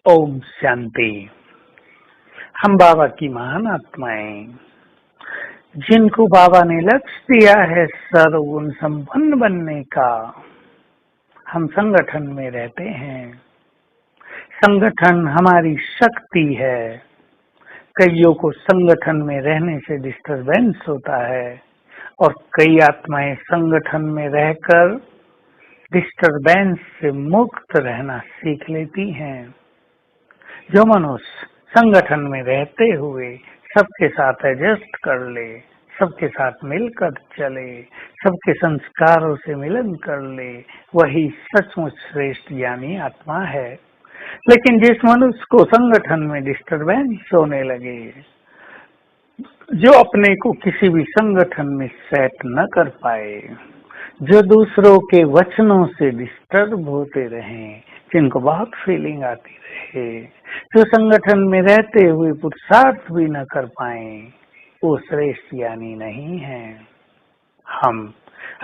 ओम शांति। हम बाबा की महान आत्माएं, जिनको बाबा ने लक्ष्य दिया है सर्वगुण संपन्न बनने का। हम संगठन में रहते हैं। संगठन हमारी शक्ति है। कईयों को संगठन में रहने से डिस्टरबेंस होता है और कई आत्माएं संगठन में रहकर डिस्टरबेंस से मुक्त रहना सीख लेती हैं। जो मनुष्य संगठन में रहते हुए सबके साथ एडजस्ट कर ले, सबके साथ मिलकर चले, सबके संस्कारों से मिलन कर ले, वही सचमुच श्रेष्ठ ज्ञानी आत्मा है। लेकिन जिस मनुष्य को संगठन में डिस्टरबेंस होने लगे, जो अपने को किसी भी संगठन में सेट न कर पाए, जो दूसरों के वचनों से डिस्टर्ब होते रहें, जिनको बहुत फीलिंग आती रहे, जो संगठन में रहते हुए पुरुषार्थ भी न कर पाए, वो श्रेष्ठ ज्ञानी नहीं है। हम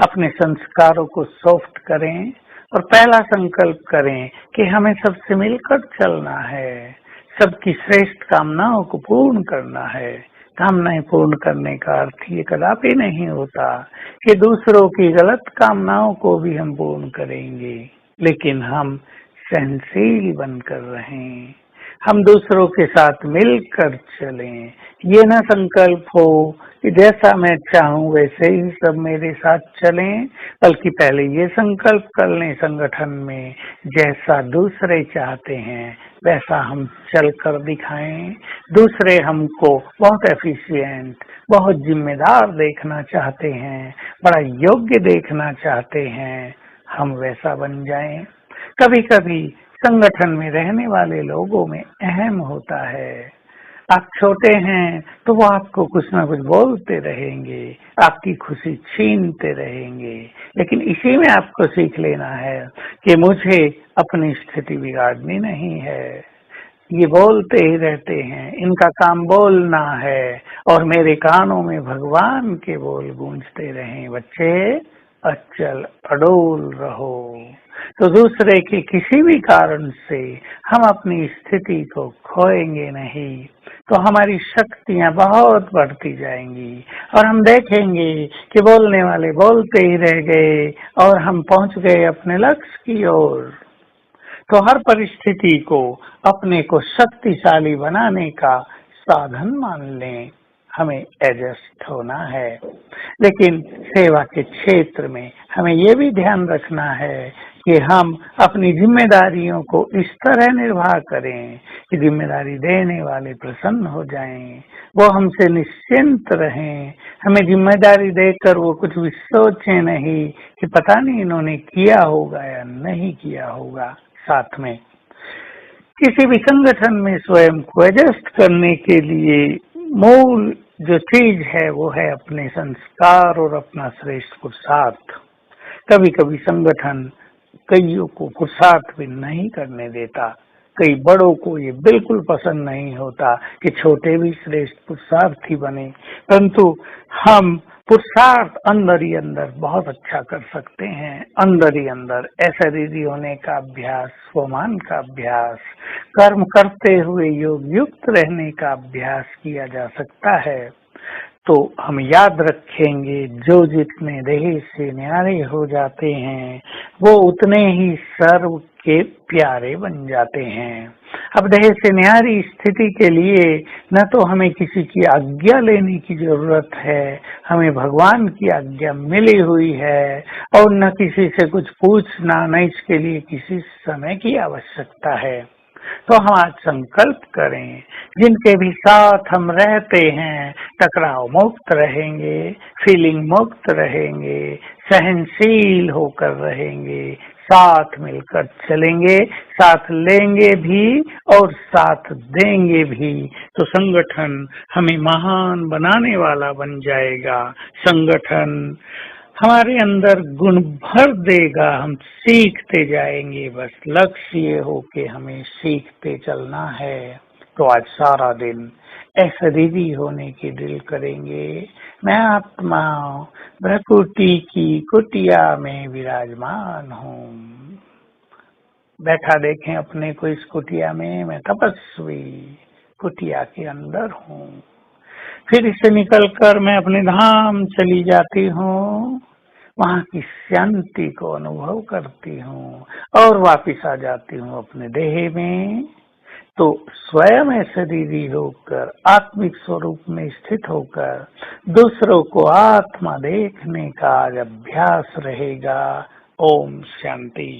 अपने संस्कारों को सॉफ्ट करें और पहला संकल्प करें कि हमें सबसे मिलकर चलना है, सबकी श्रेष्ठ कामनाओं को पूर्ण करना है। कामनाएं पूर्ण करने का अर्थ ये कदापि नहीं होता कि दूसरों की गलत कामनाओं को भी हम पूर्ण करेंगे, लेकिन हम सहनशील बनकर रहें, हम दूसरों के साथ मिलकर चलें। ये ना संकल्प हो कि जैसा मैं चाहूं वैसे ही सब मेरे साथ चलें, बल्कि पहले ये संकल्प कर लें संगठन में जैसा दूसरे चाहते हैं वैसा हम चल कर दिखाएं। दूसरे हमको बहुत एफिशिएंट, बहुत जिम्मेदार देखना चाहते हैं, बड़ा योग्य देखना चाहते हैं, हम वैसा बन जाएं। कभी कभी संगठन में रहने वाले लोगों में अहम होता है। आप छोटे हैं तो वो आपको कुछ ना कुछ बोलते रहेंगे, आपकी खुशी छीनते रहेंगे, लेकिन इसी में आपको सीख लेना है कि मुझे अपनी स्थिति बिगाड़नी नहीं है। ये बोलते ही रहते हैं, इनका काम बोलना है और मेरे कानों में भगवान के बोल गूंजते रहें। बच्चे अचल अडोल रहो। तो दूसरे के किसी भी कारण से हम अपनी स्थिति को खोएंगे नहीं, तो हमारी शक्तियां बहुत बढ़ती जाएंगी और हम देखेंगे कि बोलने वाले बोलते ही रह गए और हम पहुंच गए अपने लक्ष्य की ओर। तो हर परिस्थिति को अपने को शक्तिशाली बनाने का साधन मान लें। हमें एडजस्ट होना है, लेकिन सेवा के क्षेत्र में हमें ये भी ध्यान रखना है कि हम अपनी जिम्मेदारियों को इस तरह निर्वाह करें कि जिम्मेदारी देने वाले प्रसन्न हो जाएं, वो हमसे निश्चिंत रहें। हमें जिम्मेदारी देकर वो कुछ भी सोचें नहीं कि पता नहीं इन्होंने किया होगा या नहीं किया होगा। साथ में किसी भी संगठन में स्वयं को एडजस्ट करने के लिए मूल जो चीज है वो है अपने संस्कार और अपना श्रेष्ठ पुरुषार्थ। कभी कभी संगठन कईयों को पुरुषार्थ भी नहीं करने देता। कई बड़ों को ये बिल्कुल पसंद नहीं होता कि छोटे भी श्रेष्ठ पुरुषार्थी बने, परंतु हम पुरुषार्थ अंदर ही अंदर बहुत अच्छा कर सकते हैं। अंदर ही अंदर ऐश्वर्य होने का अभ्यास, स्वमान का अभ्यास, कर्म करते हुए योग युक्त रहने का अभ्यास किया जा सकता है। तो हम याद रखेंगे, जो जितने देह से न्यारे हो जाते हैं वो उतने ही सर्व के प्यारे बन जाते हैं। अब देह से न्यारी स्थिति के लिए न तो हमें किसी की आज्ञा लेने की जरूरत है, हमें भगवान की आज्ञा मिली हुई है, और न किसी से कुछ पूछना, न इसके लिए किसी समय की आवश्यकता है। तो हम आज संकल्प करें, जिनके भी साथ हम रहते हैं टकराव मुक्त रहेंगे, फीलिंग मुक्त रहेंगे, सहनशील होकर रहेंगे, साथ मिलकर चलेंगे, साथ लेंगे भी और साथ देंगे भी। तो संगठन हमें महान बनाने वाला बन जाएगा। संगठन हमारे अंदर गुण भर देगा, हम सीखते जाएंगे। बस लक्ष्य ये हो कि हमें सीखते चलना है। तो आज सारा दिन ऐसा रिदी होने की दिल करेंगे। मैं आत्मा प्रकृति की कुटिया में विराजमान हूँ। बैठा देखें अपने को इस कुटिया में, मैं तपस्वी कुटिया के अंदर हूँ। फिर इससे निकलकर मैं अपने धाम चली जाती हूँ, वहाँ की शांति को अनुभव करती हूँ और वापिस आ जाती हूँ अपने देह में। तो स्वयं शरीरी होकर आत्मिक स्वरूप में स्थित होकर दूसरों को आत्मा देखने का आज अभ्यास रहेगा। ओम शांति।